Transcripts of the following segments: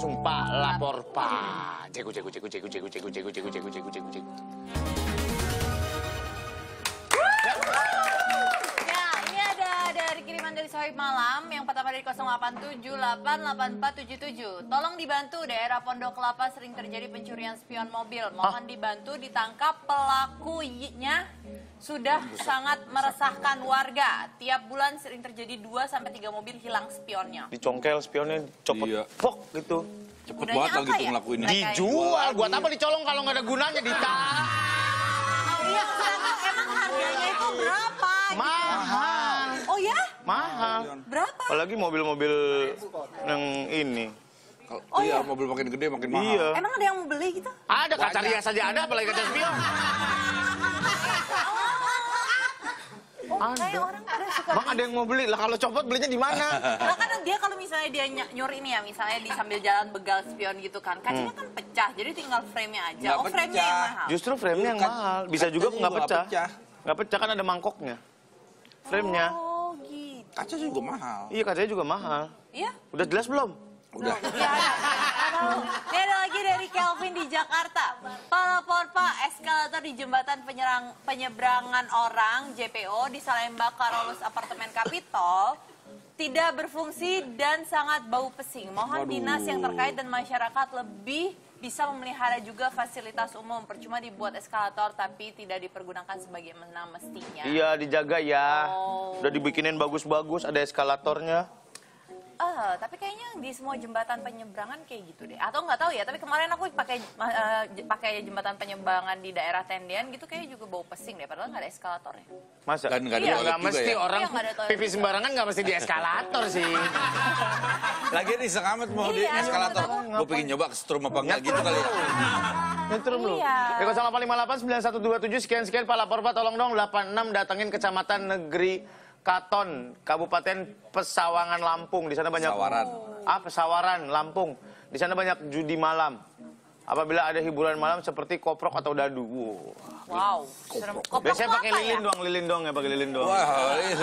langsung Pak lapor Pak. Cek. Ya, ini ada dari kiriman dari Sohib Malam yang pertama dari 08788477. Tolong dibantu, daerah Pondok Kelapa sering terjadi pencurian spion mobil. Mohon dibantu ditangkap pelakunya. Sudah sangat meresahkan warga. Tiap bulan sering terjadi 2-3 mobil hilang spionnya. Dicongkel spionnya, copot, Iya. pok gitu. Cepet Gunanya banget lagi apa tuh ya? ngelakuinnya. Dijual, buat apa dicolong kalau nggak ada gunanya, ditaruh. Iya, emang harganya itu berapa? Mahal. Oh ya? Mahal. Berapa? Apalagi mobil-mobil yang ini. Iya, mobil makin gede makin mahal. Iya. Emang ada yang mau beli gitu? Ada kaca rias saja ada, apalagi kaca spion. Kayak orang ada suka Bang ada yang mau beli lah, kalau copot belinya di mana? Nah, kan dia kalau misalnya dia nyuri ini ya, misalnya di sambil jalan begal spion gitu kan, kacanya kan pecah, jadi tinggal frame-nya aja. Nggak Oh, frame-nya yang pecah. mahal. Justru frame-nya yang mahal. Bisa juga Kacanya nggak juga pecah. pecah. Nggak pecah kan ada mangkoknya. Frame-nya. Oh, gitu. Kaca juga mahal. Iya kacanya juga mahal. Iya? Udah jelas belum? Udah. Ya, ini ada lagi dari Kelvin di Jakarta. Pak lapor Pak, eskalator di jembatan penyeberangan orang JPO di Salemba Karolus Apartemen Capitol tidak berfungsi dan sangat bau pesing. Mohon dinas yang terkait dan masyarakat lebih bisa memelihara juga fasilitas umum. Percuma dibuat eskalator tapi tidak dipergunakan sebagaimana mestinya. Iya dijaga ya. Oh. Udah dibikinin bagus-bagus, ada eskalatornya. Tapi kayaknya di semua jembatan penyeberangan kayak gitu deh. Atau nggak tahu ya, tapi kemarin aku pakai jembatan penyeberangan di daerah Tendian gitu kayaknya juga bau pesing deh, padahal nggak ada eskalatornya. Masa? Dan nggak ada Iya, toilet nggak juga mesti ya? orang Iya, nggak ada toilet pipi juga. sembarangan nggak mesti di eskalator sih. Lagian iseng amat mau di Iya, eskalator. maksud Gue pengen nyoba ke setrum apa enggak gitu kali ya. Nyetrum lu. Iya. Di 0858 9127 sekian Pak lapor Pak, tolong dong 86 datengin Kecamatan Negeri Katon, Kabupaten Pesawangan Lampung. Di sana banyak Pesawaran. Pesawaran Lampung. Di sana banyak judi malam. Apabila ada hiburan malam seperti koprok atau dadu. Wow, serem. Koprok Biasanya itu pakai apa lilin ya? doang, lilin doang ya, pakai lilin doang. Wah, iya.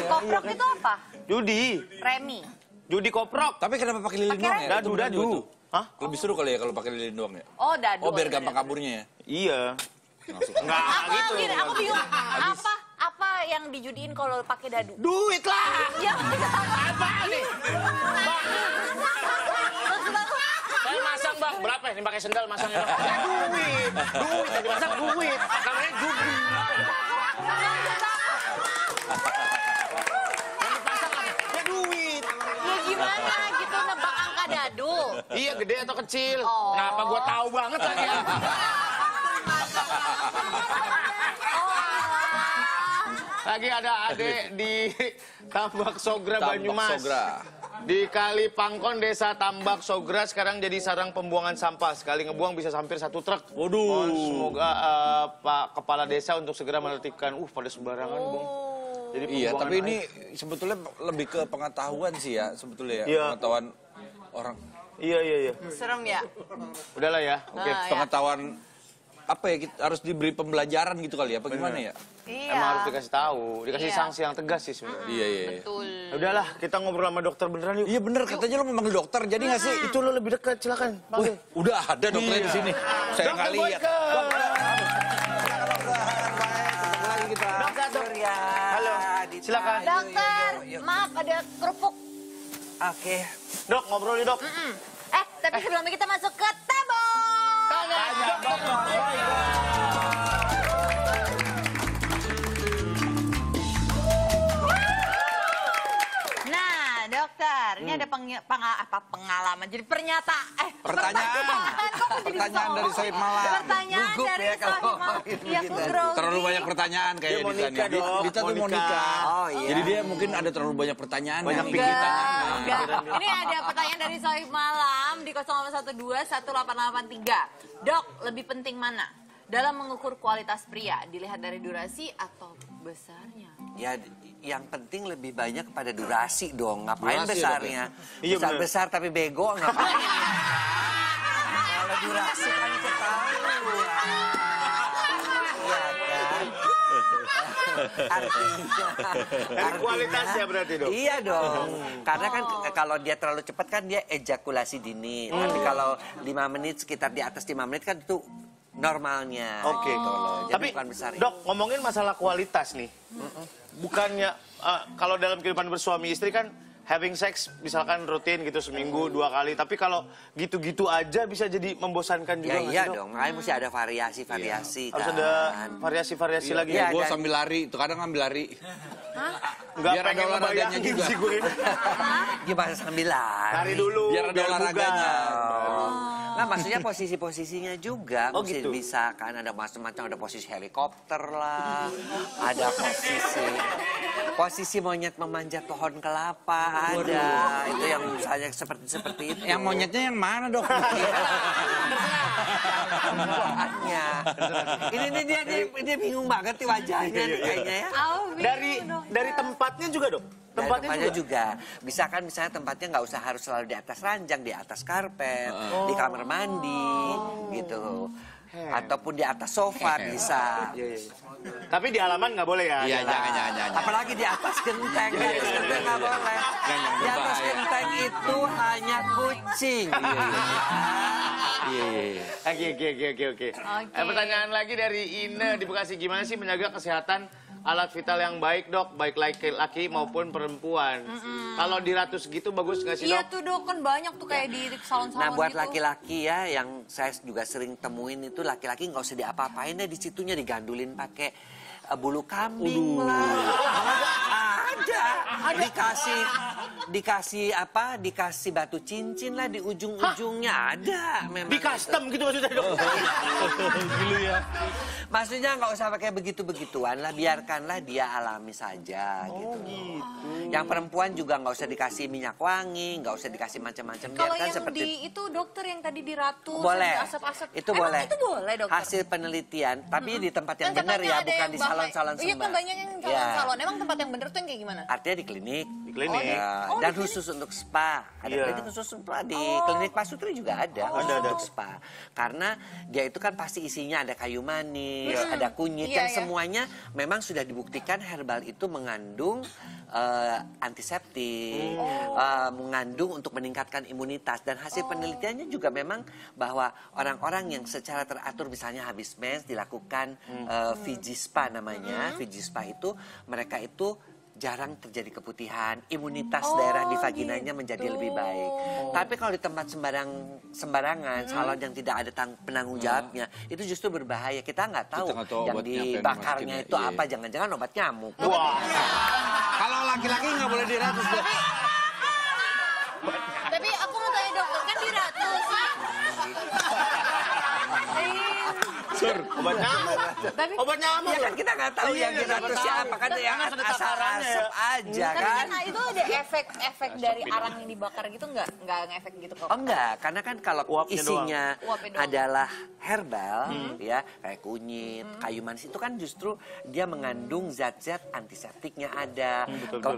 Koprok itu apa? Judi, Remi. judi koprok. Tapi kenapa pakai lilin Pakai doang ya? Dadu, Itu bener dadu. juga tuh. Hah? Lebih seru kali ya kalau pakai lilin doang ya. Oh, dadu. Oh, biar ada gampang dadu. kaburnya ya. Iya. Enggak Apa gitu. gini, aku bingung. Apa yang dijudiin kalau pakai dadu? Duit lah. Ya, Apa nih? maksud aku, Saya masang bang, berapa ini pakai sendal masangnya? Ya, duit, yang dimasang duit, namanya judi. Yang dipasang apa? Ya duit. ya gimana gitu nebak angka dadu? Iya gede atau kecil? Oh. Kenapa gua tahu banget lagi ya? Lagi ada adik di Tambak Sogra Banyumas. Sogra. Di Kali Pangkon, Desa Tambak Sogra sekarang jadi sarang pembuangan sampah. Sekali ngebuang bisa hampir 1 truk. Waduh. Mohon semoga Pak Kepala Desa untuk segera menertibkan. Pada sembarangan, Bung. Jadi Iya, pembuangan tapi ini air. sebetulnya lebih ke pengetahuan sih ya, sebetulnya ya. Iya. Pengetahuan orang. Iya. Serem ya? Udahlah ya. Oke. Nah, ya. Pengetahuan apa ya, harus diberi pembelajaran gitu kali ya, apa gimana ya? Iya. Emang harus dikasih tahu, dikasih Iya. sanksi yang tegas sih sebenarnya. Iya. Betul. Ya udahlah, kita ngobrol sama dokter beneran yuk. Iya bener, katanya lo mau manggil dokter, jadi nggak sih? Itu lo lebih dekat, silakan. Panggil. Udah ada dokternya Iya. di sini. Saya Dokter nggak lihat. Boyke. Lagi kita. Dokter. Halo, silakan. Dokter, maaf ada kerupuk. Oke. Dok, ngobrol yuk, Dok. Tapi sebelum kita masuk ke tembok. Tanya, Dokter. Nah, dokter, ini ada pengalaman. Jadi pertanyaan Pertanyaan dari Sohib Malam. Pertanyaan Gugup dari ya kalau Sohib Malam. gitu. Iya, aku grogi. Terlalu banyak pertanyaan Dia kayaknya mau di sana. nikah, Dok. Dita tuh Mau mau nikah. nikah. Oh, iya. Jadi dia mungkin ada terlalu banyak pertanyaan. Banyak nih. pikiran. Enggak. Ini ada pertanyaan dari Sohib Malam di 0812-1883. Dok, lebih penting mana? Dalam mengukur kualitas pria, dilihat dari durasi atau besarnya? Ya, yang penting lebih banyak kepada durasi dong. Ngapain Durasi ya, besarnya? Iya, bener. Besar tapi bego ngapain? Kalau durasi kan ketahuan. Iya kan? Dari kualitas ya berarti, Dok? Iya dong. Karena kan kalau dia terlalu cepat kan dia ejakulasi dini. Tapi kalau 5 menit, sekitar di atas 5 menit kan itu normalnya. Oke. Gitu loh. Jadi Tapi, bukan besar. Dok, ngomongin masalah kualitas nih. Bukannya, kalau dalam kehidupan bersuami istri kan, having sex misalkan rutin gitu seminggu 2 kali. Tapi kalau gitu-gitu aja bisa jadi membosankan juga Ya nggak iya sih, Dok? dong, makanya mesti ada variasi-variasi Harus kan. ada variasi-variasi lagi. Iya, Gue dan- sambil lari, itu kadang ngambil lari. Nggak Biar ada pengen olahraganya ngebayangin juga. sih gue. Gimana sambil lari? Lari dulu, Biar ada olahraganya. Nah, maksudnya posisi-posisinya juga Oh, mesti gitu. bisa kan, ada macam-macam, ada posisi helikopter lah, ada posisi monyet memanjat pohon kelapa, ada itu yang misalnya seperti itu. Yang monyetnya yang mana, Dok? Wajahnya. Ini dia bingung banget nih wajahnya nih kayaknya ya. Dari tempatnya juga, Dok? Tempatnya juga. Bisa kan misalnya tempatnya nggak usah harus selalu di atas ranjang, di atas karpet, di kamar mandi, gitu. Ataupun di atas sofa bisa. Tapi di halaman nggak boleh ya? Iya, jalan. jangan. Apalagi di atas genteng, di atas genteng nggak boleh. Di atas genteng itu hanya kucing. Iya. Oke. Pertanyaan lagi dari Ine di Bekasi. Gimana sih menjaga kesehatan alat vital yang baik, Dok? Baik laki-laki maupun perempuan. Kalau di ratus gitu bagus nggak sih, Iya Dok? tuh Dok, kan banyak tuh kayak di salon-salon Nah buat gitu. laki-laki ya yang saya juga sering temuin itu laki-laki nggak usah diapa-apain deh di situnya, digandulin pakai bulu kambing lah. Ada. Dikasih batu cincin lah di ujung-ujungnya ada memang. Di custom gitu maksudnya, Dok? Gila ya. Maksudnya nggak usah pakai begitu-begituan lah, biarkanlah dia alami saja gitu. Yang perempuan juga nggak usah dikasih minyak wangi, nggak usah dikasih macam-macam. Kalau Biarkan yang seperti di itu dokter yang tadi di Ratu boleh, sampai asap-asap. itu Emang boleh. itu boleh dokter? Hasil penelitian, tapi di tempat yang Kan benar katanya ya, ada bukan yang di bahaya. salon-salon Iya semua. kan banyak yang Ya. salon-salon. Emang tempat yang bener tuh yang kayak gimana? Artinya di klinik. Di klinik. Oh, Dan di klinik. khusus untuk spa. Ada Iya. klinik khusus spa. Di klinik Pak Sutri juga ada khusus Ada. untuk spa. Karena dia itu kan pasti isinya ada kayu manis, ada kunyit, Iya, yang iya. semuanya memang sudah dibuktikan herbal itu mengandung antiseptik, mengandung untuk meningkatkan imunitas. Dan hasil penelitiannya juga memang bahwa orang-orang yang secara teratur misalnya habis mens dilakukan Fiji Spa namanya. Fiji Spa itu mereka itu jarang terjadi keputihan, imunitas daerah di vaginanya menjadi lebih baik. Tapi kalau di tempat sembarangan, salon yang tidak ada penanggung jawabnya, itu justru berbahaya. Kita nggak tahu Kita nggak tahu yang obatnya apa yang dibakarnya dimasukin, itu iya. apa, jangan-jangan obat nyamuk. Wah. Kalau laki-laki nggak boleh di ratus, Dok. Tapi aku mau tanya dokter, kan di Ratu sih. Sur. Obat nyamuk. Tapi Obat nyamuk. Ya kan kita nggak tahu Iya, yang di siapa ratus tahu. siapa kan yang Kan ada takarannya asap-asap ya. aja tapi kan. kan itu ada efek dari arang yang dibakar gitu nggak ngefek gitu kok. Oh enggak, karena kan kalau Uapnya isinya Uapnya doang. adalah herbal, ya kayak kunyit, kayu manis itu kan justru dia mengandung zat-zat antiseptiknya ada,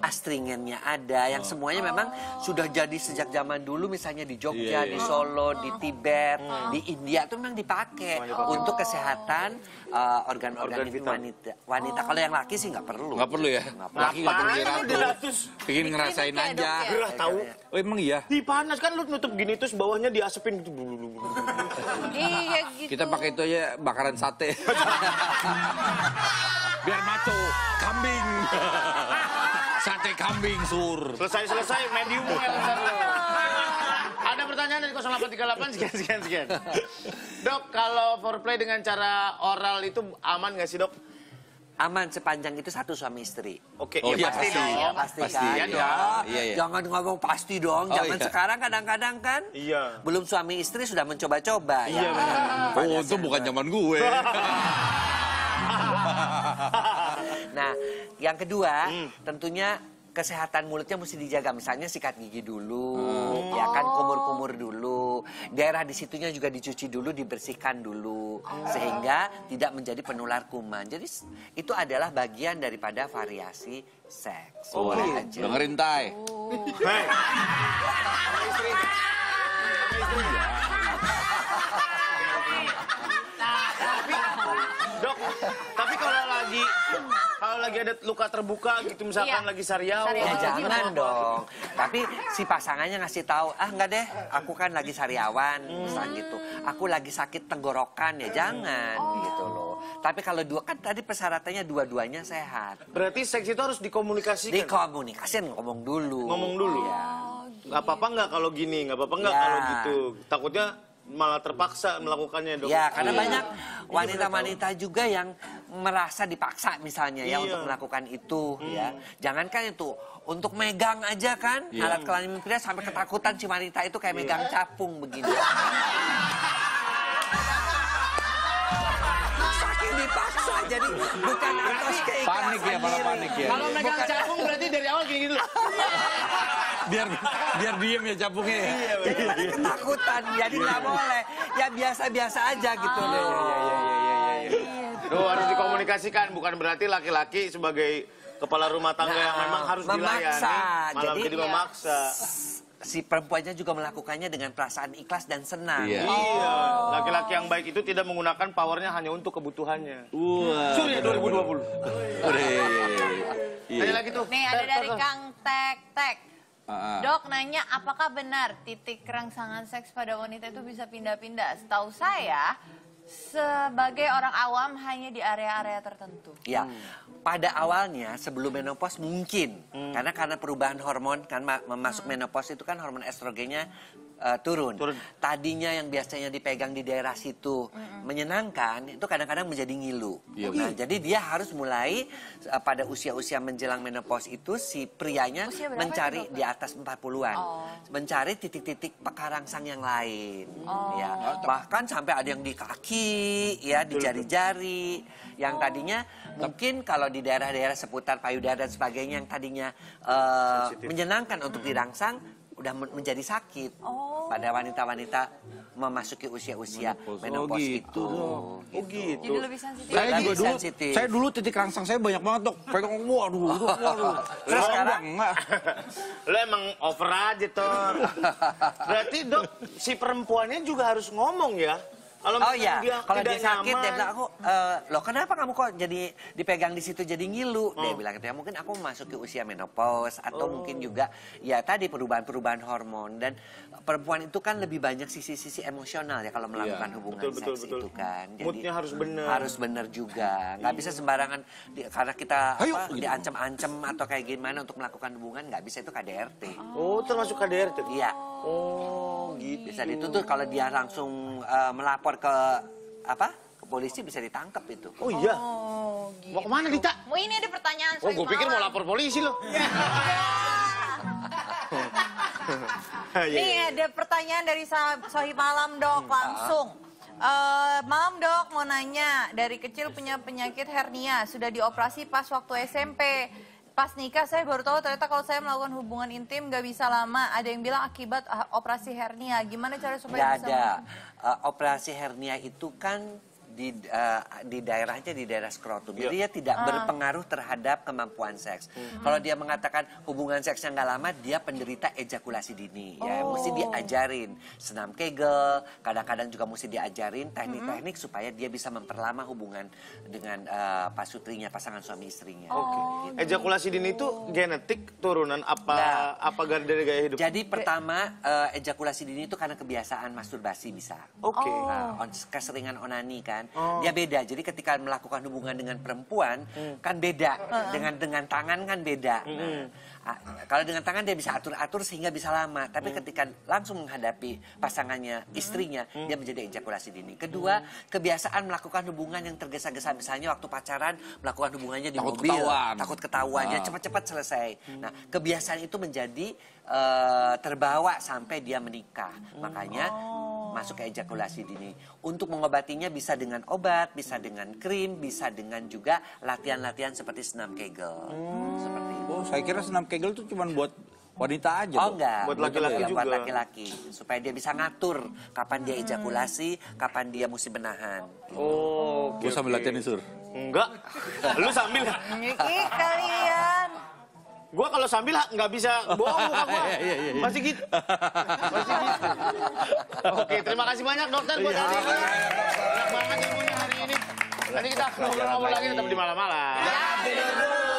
astringennya ada, yang semuanya memang sudah jadi sejak zaman dulu, misalnya di Jogja, di Solo, di Tibet, di India itu memang dipakai untuk kesehatan organ-organ vital. wanita. Kalau yang laki sih nggak perlu. Nggak perlu ya? Nggak perlu. Laki nggak perlu di Apaan di ratus. ratus? Pengen ngerasain Kayak aja. dok ya? Gerah tahu. Oh emang iya? Di panas kan lu nutup gini terus bawahnya diasepin gitu. Iya gitu. Kita pakai itu aja bakaran sate. Biar maco. Kambing. Sate kambing, Sur. Selesai medium well ntar lu. Ada pertanyaan dari 0838 sekian. Dok, kalau foreplay dengan cara oral itu aman nggak sih, Dok? Aman sepanjang itu satu suami istri. Oke, Oh, iya iya, pasti pasti. dong. Pasti Pasti, kan? iya Ya. dong. Iya, iya. Jangan ngomong pasti dong. Oh, Zaman iya. sekarang kadang-kadang kan Iya. belum suami istri sudah mencoba-coba. Iya, ya. benar. Oh, itu bukan zaman gue. Nah, yang kedua tentunya kesehatan mulutnya mesti dijaga. Misalnya sikat gigi dulu, ya kan, kumur-kumur dulu. Daerah di situnya juga dicuci dulu, dibersihkan dulu. Sehingga tidak menjadi penular kuman. Jadi itu adalah bagian daripada variasi seks. Boleh aja. Dengerin, Tai. Hei. Dok, tapi kalau lagi ada luka terbuka gitu, misalkan Iya. lagi sariawan. Ya Sariawan. jangan dong. Tapi si pasangannya ngasih tahu, enggak deh, aku kan lagi sariawan, misalnya gitu. Aku lagi sakit tenggorokan ya jangan gitu loh. Tapi kalau dua kan tadi persyaratannya dua-duanya sehat. Berarti seks itu harus dikomunikasikan. Dikomunikasikan ngomong dulu. Ngomong dulu. Iya. Nggak apa-apa nggak kalau gini, nggak apa-apa nggak Ya. kalau gitu. Takutnya malah terpaksa melakukannya, Dok. Ya, karena banyak wanita-wanita juga yang merasa dipaksa misalnya ya Iya. untuk melakukan itu ya. Jangankan itu, untuk megang aja kan alat kelamin pria sampai ketakutan si wanita itu kayak megang capung begini. Saking dipaksa jadi bukan atas keikhlasan Panik ya, malah diri. panik ya. Kalau megang capung berarti dari awal gini gitu. Biar diem ya capungnya ya. Daripada ketakutan, jadi nggak boleh. Ya biasa-biasa aja gitu loh. Tuh harus dikomunikasikan, bukan berarti laki-laki sebagai kepala rumah tangga yang memang harus memaksa. dilayani, malah Jadi- jadi memaksa. Si perempuannya juga melakukannya dengan perasaan ikhlas dan senang. Iya. Iya, laki-laki yang baik itu tidak menggunakan powernya hanya untuk kebutuhannya. Wah. Surya 2020. Udah, iya. Tanya lagi tuh. Nih ada dari Kang Tek Tek. Ah. Dok nanya apakah benar titik rangsangan seks pada wanita itu bisa pindah-pindah? Setahu saya sebagai orang awam hanya di area-area tertentu. Ya, pada awalnya sebelum menopause mungkin karena perubahan hormon kan masuk menopause itu kan hormon estrogennya turun. Tadinya yang biasanya dipegang di daerah situ menyenangkan itu kadang-kadang menjadi ngilu. Iya, Nah, jadi dia harus mulai pada usia-usia menjelang menopause itu si prianya Usia berapa mencari itu, Dok? di atas 40-an. Mencari titik-titik pekarangsang yang lain. Ya, bahkan sampai ada yang di kaki, ya, di jari-jari. Yang tadinya mungkin kalau di daerah-daerah seputar payudara dan sebagainya yang tadinya menyenangkan untuk dirangsang udah menjadi sakit pada wanita-wanita memasuki usia-usia menopause gitu, itu. Oh gitu. Jadi lebih sensitif. Saya Lebih juga dulu, sensitif. saya dulu titik rangsang saya banyak banget dok. Pegang, waduh. Terus sekarang? enggak. Lo emang over aja, Tor. Berarti, Dok, si perempuannya juga harus ngomong ya? Kalau Oh misalnya iya, kalau dia tidak sakit dia nyaman. bilang aku, loh kenapa kamu kok jadi dipegang di situ jadi ngilu? Dia bilang gitu ya mungkin aku memasuki usia menopause atau mungkin juga ya tadi perubahan-perubahan hormon dan perempuan itu kan lebih banyak sisi-sisi emosional ya kalau melakukan hubungan betul, seks betul. itu kan. Moodnya harus benar. Harus benar juga, nggak bisa sembarangan karena kita Ayo, apa, gitu. diancam-ancam atau kayak gimana untuk melakukan hubungan nggak bisa itu KDRT. Oh, termasuk KDRT? Iya. Oh, gitu. Bisa dituntut kalau dia langsung melapor ke apa ke polisi bisa ditangkap itu. Oh iya. Oh, gitu. Mau kemana, Dita? Mau ini ada pertanyaan Oh, soal gue pikir mau malam. lapor polisi loh. Nih ada pertanyaan dari Sohib Malam Dok langsung. Malam Dok mau nanya, dari kecil punya penyakit hernia, sudah dioperasi pas waktu SMP. Pas nikah saya baru tahu ternyata kalau saya melakukan hubungan intim nggak bisa lama. Ada yang bilang akibat operasi hernia. Gimana cara supaya Nggak bisa? ada. Operasi hernia itu kan di daerahnya di daerah skrotum. Jadi dia tidak berpengaruh terhadap kemampuan seks. Kalau dia mengatakan hubungan seksnya nggak lama, dia penderita ejakulasi dini. Ya, mesti diajarin senam Kegel. Kadang-kadang juga mesti diajarin teknik-teknik supaya dia bisa memperlama hubungan dengan pasutrinya, pasangan suami istrinya. Gitu. Ejakulasi dini itu genetik turunan Nggak. apa dari gaya hidup? Jadi pertama ejakulasi dini itu karena kebiasaan masturbasi bisa. Oke. Nah, keseringan onani kan, dia beda. Jadi ketika melakukan hubungan dengan perempuan kan beda, dengan tangan kan beda. Nah, kalau dengan tangan dia bisa atur-atur sehingga bisa lama. Tapi ketika langsung menghadapi pasangannya, istrinya, dia menjadi ejakulasi dini. Kedua, kebiasaan melakukan hubungan yang tergesa-gesa, misalnya waktu pacaran melakukan hubungannya di Takut mobil, ketahuan. takut ketahuan, ya cepat-cepat selesai. Nah, kebiasaan itu menjadi terbawa sampai dia menikah. Makanya masuk ke ejakulasi dini. Untuk mengobatinya bisa dengan obat, bisa dengan krim, bisa dengan juga latihan-latihan seperti senam Kegel. Seperti itu. Oh, saya kira senam Kegel itu cuma buat wanita aja. Oh Dok. enggak, Buat laki-laki Buat juga. laki-laki. Supaya dia bisa ngatur kapan dia ejakulasi, kapan dia mesti menahan. Oh, Gue sambil latihan nih, Sur. Enggak. Lu sambil. Ih kalian. Gua kalau sambil nggak bisa bohong muka gua. Masih gitu. Masih gitu. Oke, terima kasih banyak dokter buat hari ini. Banyak banget ilmunya hari ini. Nanti kita ngobrol-ngobrol lagi tetap di malam-malam. Jangan tidur dulu.